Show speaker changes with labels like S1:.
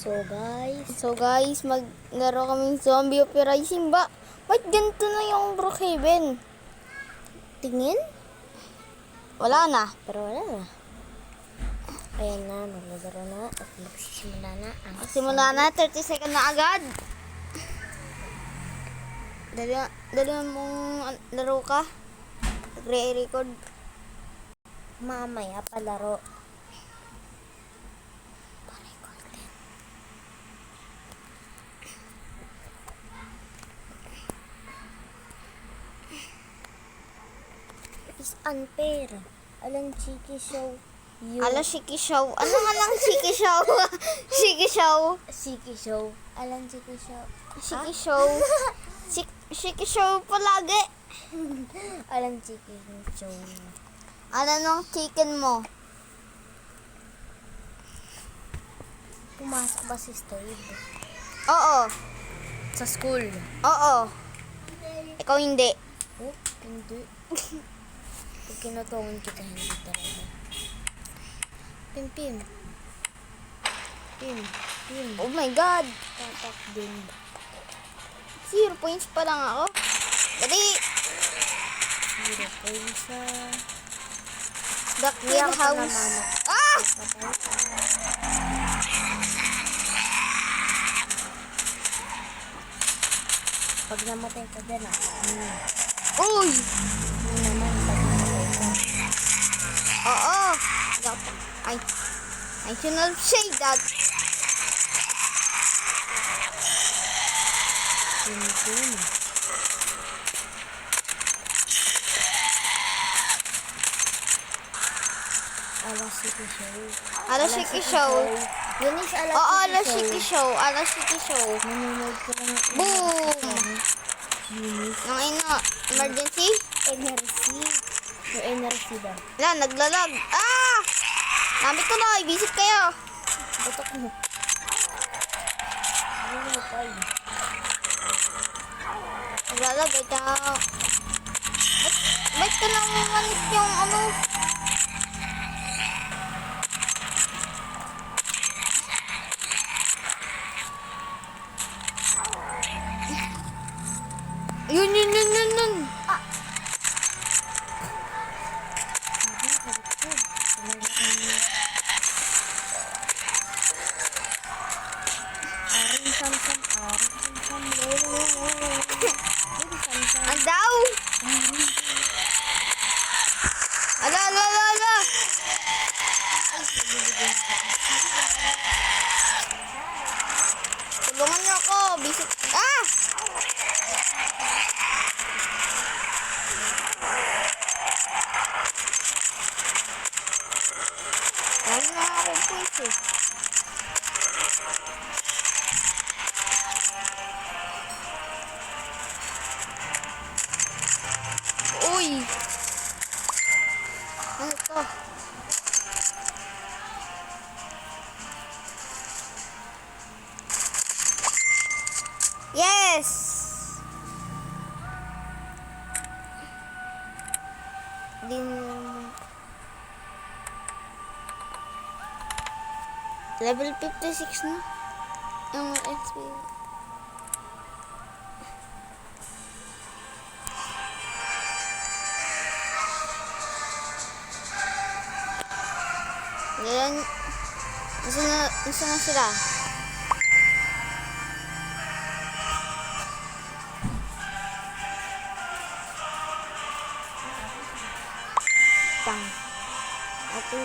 S1: So guys, maglaro kaming zombie uprising ba? Ba't ganito na yung Brookhaven?
S2: Tingin?
S1: Wala na.
S2: Pero wala na. Ayan na, maglalaro na at magsisimula na ang
S1: Simula na, 30 second na agad. Dali mong laro ka. Nagre-record.
S2: mamaya palaro. Is unfair. Alang Chiki Show.
S1: Ala, Shiki Show. Ano nga lang Shiki Show? Shiki Show.
S2: Chiki Show. Alang Chiki Show.
S1: Shiki Show. Shiki Show palagi.
S2: Alang Chiki Show.
S1: Ano nung chicken mo?
S2: Pumasok ba si Steve?
S1: Oo.
S2: Sa school.
S1: Oo. Ikaw hindi.
S2: Oh, hindi. Pag kinutungan kita, hindi talaga. Pim.
S1: Oh my God.
S2: Tatak din.
S1: 0 points pa lang ako. Dali.
S2: 0 points sa...
S1: Duck Hill House. Ah!
S2: Pag namatay ka dyan,
S1: Uy!
S2: Hindi naman, pag namatay ka.
S1: Oo. I should not say that.
S2: Pim. Ala City Show.
S1: Ala Shiki Show.
S2: Yun is Ala
S1: Oo,
S2: City
S1: Ala
S2: Show.
S1: Shiki Show. Ala Shiki Show.
S2: Nanonood ko lang.
S1: Boom!
S2: Unit.
S1: Yung emergency?
S2: NRC. Yung NRC ba?
S1: Wala, naglalag. Ah! Namit ko na. Visit kayo.
S2: Batok mo. Ano mo pa yun?
S1: Naglalag. Ito. Ba't ka nang manit yung ano? Yun. Ah! Ang daw! Ala! Tulungan niyo ako! Visit... Ah! Ano na ako points eh. Uy! Ano to? Yes! Level 56 na. Ang XP. Ganyan. Nasa na sila? Tang. Ako